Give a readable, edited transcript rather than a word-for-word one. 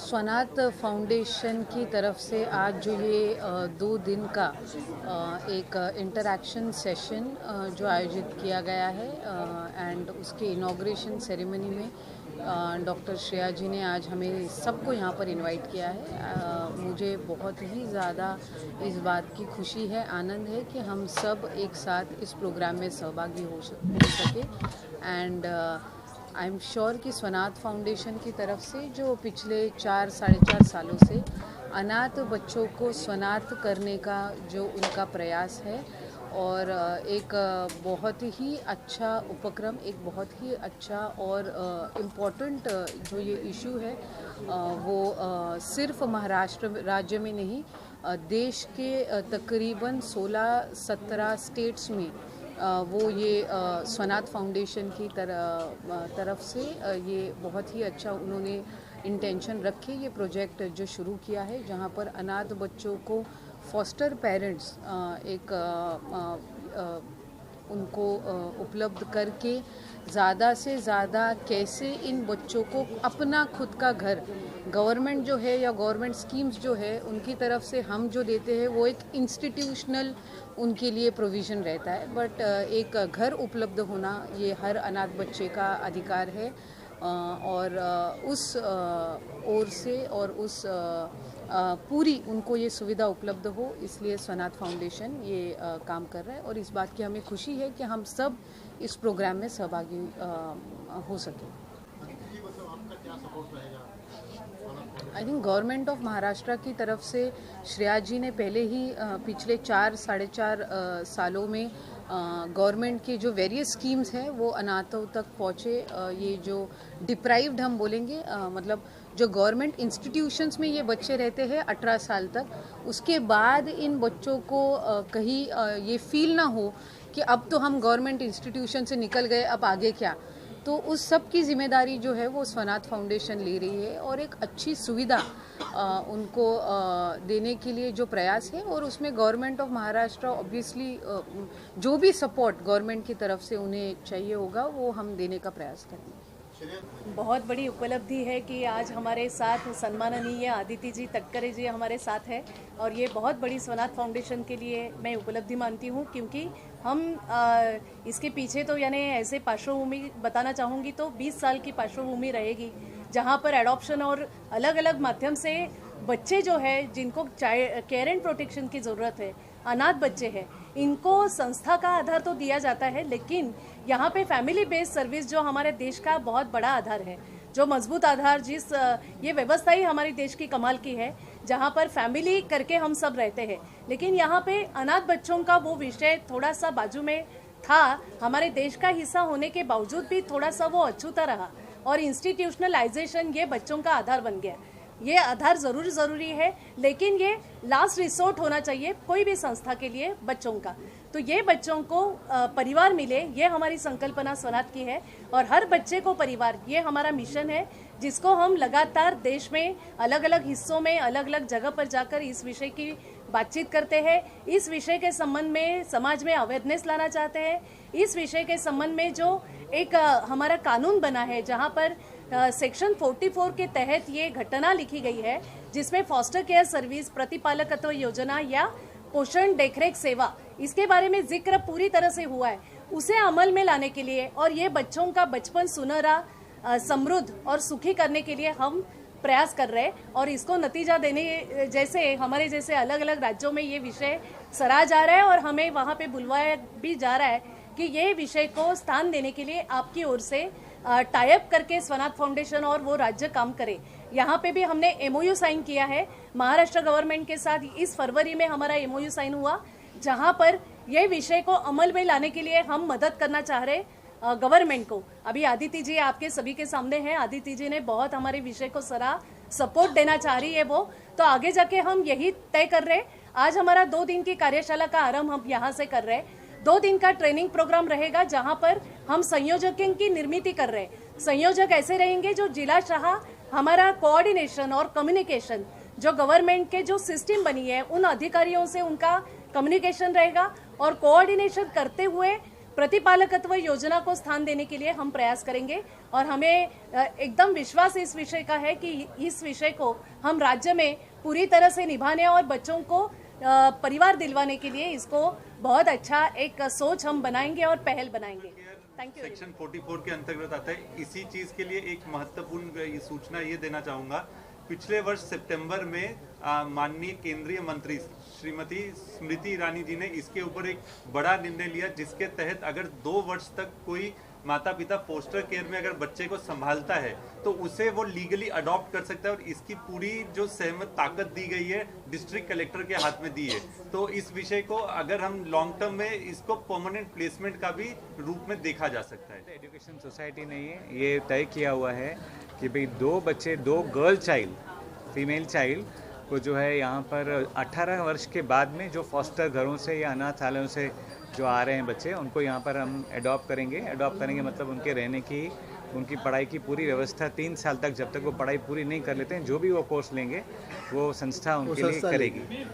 स्वनाथ foundation की तरफ से आज जो ये 2 दिन का एक इंटरैक्शन सेशन जो आयोजित किया गया है एंड उसके इनॉग्रेशन सेरेमनी में डॉक्टर श्रेया जी ने आज हमें सबको यहाँ पर इनवाइट किया है। मुझे बहुत ही ज़्यादा इस बात की खुशी है, आनंद है कि हम सब एक साथ इस प्रोग्राम में सहभागी हो सके एंड आई एम श्योर कि स्वनाथ फाउंडेशन की तरफ से जो पिछले 4-4.5 सालों से अनाथ बच्चों को स्वनाथ करने का जो उनका प्रयास है और एक बहुत ही अच्छा उपक्रम, एक बहुत ही अच्छा और इम्पॉर्टेंट जो ये इशू है वो सिर्फ महाराष्ट्र राज्य में नहीं, देश के तकरीबन 16-17 स्टेट्स में वो ये स्वनाथ फाउंडेशन की तरफ से ये बहुत ही अच्छा उन्होंने इंटेंशन रखे ये प्रोजेक्ट जो शुरू किया है, जहाँ पर अनाथ बच्चों को फॉस्टर पेरेंट्स उनको उपलब्ध करके ज़्यादा से ज़्यादा कैसे इन बच्चों को अपना खुद का घर, गवर्नमेंट जो है या गवर्नमेंट स्कीम्स जो है उनकी तरफ से हम जो देते हैं वो एक इंस्टीट्यूशनल उनके लिए प्रोविज़न रहता है, बट एक घर उपलब्ध होना ये हर अनाथ बच्चे का अधिकार है और उस ओर से और उस पूरी उनको ये सुविधा उपलब्ध हो, इसलिए स्वनाथ फाउंडेशन ये काम कर रहा है और इस बात की हमें खुशी है कि हम सब इस प्रोग्राम में सहभागी हो सकें। I think government of Maharashtra की तरफ से श्रेया जी ने पहले ही पिछले 4-4.5 सालों में गवर्नमेंट की जो वेरियस स्कीम्स हैं वो अनाथों तक पहुँचे। ये जो डिप्राइव्ड हम बोलेंगे मतलब जो गवर्नमेंट इंस्टीट्यूशंस में ये बच्चे रहते हैं 18 साल तक, उसके बाद इन बच्चों को कहीं ये फील ना हो कि अब तो हम गवर्नमेंट इंस्टीट्यूशन से निकल गए, अब आगे क्या। तो उस सब की जिम्मेदारी जो है वो स्वनाथ फाउंडेशन ले रही है और एक अच्छी सुविधा उनको देने के लिए जो प्रयास है और उसमें गवर्नमेंट ऑफ महाराष्ट्र ऑब्वियसली जो भी सपोर्ट गवर्नमेंट की तरफ से उन्हें चाहिए होगा वो हम देने का प्रयास करेंगे। बहुत बड़ी उपलब्धि है कि आज हमारे साथ सम्माननीय आदिति जी तटकरे जी हमारे साथ है और ये बहुत बड़ी स्वनाथ फाउंडेशन के लिए मैं उपलब्धि मानती हूँ, क्योंकि हम इसके पीछे तो यानी ऐसे पार्श्वभूमि बताना चाहूँगी तो 20 साल की पार्श्वभूमि रहेगी, जहाँ पर एडॉप्शन और अलग अलग माध्यम से बच्चे जो है जिनको केयर एंड प्रोटेक्शन की ज़रूरत है, अनाथ बच्चे हैं, इनको संस्था का आधार तो दिया जाता है, लेकिन यहाँ पे फैमिली बेस्ड सर्विस जो हमारे देश का बहुत बड़ा आधार है, जो मजबूत आधार जिस ये व्यवस्था ही हमारे देश की कमाल की है, जहाँ पर फैमिली करके हम सब रहते हैं। लेकिन यहाँ पे अनाथ बच्चों का वो विषय थोड़ा सा बाजू में था, हमारे देश का हिस्सा होने के बावजूद भी थोड़ा सा वो अछूता रहा और इंस्टीट्यूशनलाइजेशन ये बच्चों का आधार बन गया। ये आधार ज़रूरी है, लेकिन ये लास्ट रिसोर्ट होना चाहिए कोई भी संस्था के लिए बच्चों का। तो ये बच्चों को परिवार मिले, ये हमारी संकल्पना स्वनाथ की है और हर बच्चे को परिवार, ये हमारा मिशन है, जिसको हम लगातार देश में अलग अलग हिस्सों में अलग अलग जगह पर जाकर इस विषय की बातचीत करते हैं। इस विषय के संबंध में समाज में अवेयरनेस लाना चाहते हैं। इस विषय के संबंध में जो एक हमारा कानून बना है, जहाँ पर सेक्शन 44 के तहत ये घटना लिखी गई है, जिसमें फॉस्टर केयर सर्विस, प्रतिपालकत्व योजना या पोषण देखरेख सेवा, इसके बारे में जिक्र पूरी तरह से हुआ है, उसे अमल में लाने के लिए और ये बच्चों का बचपन सुनहरा, समृद्ध और सुखी करने के लिए हम प्रयास कर रहे हैं और इसको नतीजा देने जैसे हमारे जैसे अलग अलग राज्यों में ये विषय सराहा जा रहा है और हमें वहाँ पे बुलवाया भी जा रहा है कि ये विषय को स्थान देने के लिए आपकी ओर से टाई अप करके स्वनाथ फाउंडेशन और वो राज्य काम करे। यहाँ पे भी हमने MOU साइन किया है महाराष्ट्र गवर्नमेंट के साथ। इस फरवरी में हमारा MOU साइन हुआ, जहाँ पर ये विषय को अमल में लाने के लिए हम मदद करना चाह रहे गवर्नमेंट को। अभी आदिति जी आपके सभी के सामने हैं, आदिति जी ने बहुत हमारे विषय को सपोर्ट देना चाह रही है वो, तो आगे जाके हम यही तय कर रहे हैं। आज हमारा 2 दिन की कार्यशाला का आरंभ हम यहाँ से कर रहे हैं। 2 दिन का ट्रेनिंग प्रोग्राम रहेगा, जहाँ पर हम संयोजकों की निर्मित कर रहे हैं। संयोजक ऐसे रहेंगे जो जिला शाह हमारा कोऑर्डिनेशन और कम्युनिकेशन, जो गवर्नमेंट के जो सिस्टम बनी है उन अधिकारियों से उनका कम्युनिकेशन रहेगा और कोऑर्डिनेशन करते हुए प्रतिपालकत्व योजना को स्थान देने के लिए हम प्रयास करेंगे और हमें एकदम विश्वास इस विषय का है कि इस विषय को हम राज्य में पूरी तरह से निभाने और बच्चों को परिवार दिलवाने के लिए इसको बहुत अच्छा एक सोच हम बनाएंगे और पहल बनाएंगे। Thank you. सेक्शन 44 के अंतर्गत आता है। इसी चीज के लिए एक महत्वपूर्ण सूचना ये देना चाहूंगा। पिछले वर्ष सितंबर में माननीय केंद्रीय मंत्री श्रीमती स्मृति ईरानी जी ने इसके ऊपर एक बड़ा निर्णय लिया, जिसके तहत अगर 2 वर्ष तक कोई माता पिता फोस्टर केयर में अगर बच्चे को संभालता है तो उसे वो लीगली अडॉप्ट कर सकता है, और इसकी पूरी जो सहमत ताकत दी गई है डिस्ट्रिक्ट कलेक्टर के हाथ में दी है। तो इस विषय को अगर हम लॉन्ग टर्म में इसको परमानेंट प्लेसमेंट का भी रूप में देखा जा सकता है। एजुकेशन सोसाइटी ने ये तय किया हुआ है कि भाई 2 बच्चे, 2 गर्ल चाइल्ड, फीमेल चाइल्ड को जो है यहाँ पर 18 वर्ष के बाद में जो फॉस्टर घरों से या अनाथालयों से जो आ रहे हैं बच्चे, उनको यहाँ पर हम अडॉप्ट करेंगे मतलब उनके रहने की, उनकी पढ़ाई की पूरी व्यवस्था 3 साल तक, जब तक वो पढ़ाई पूरी नहीं कर लेते हैं, जो भी वो कोर्स लेंगे वो संस्था उनके लिए करेगी।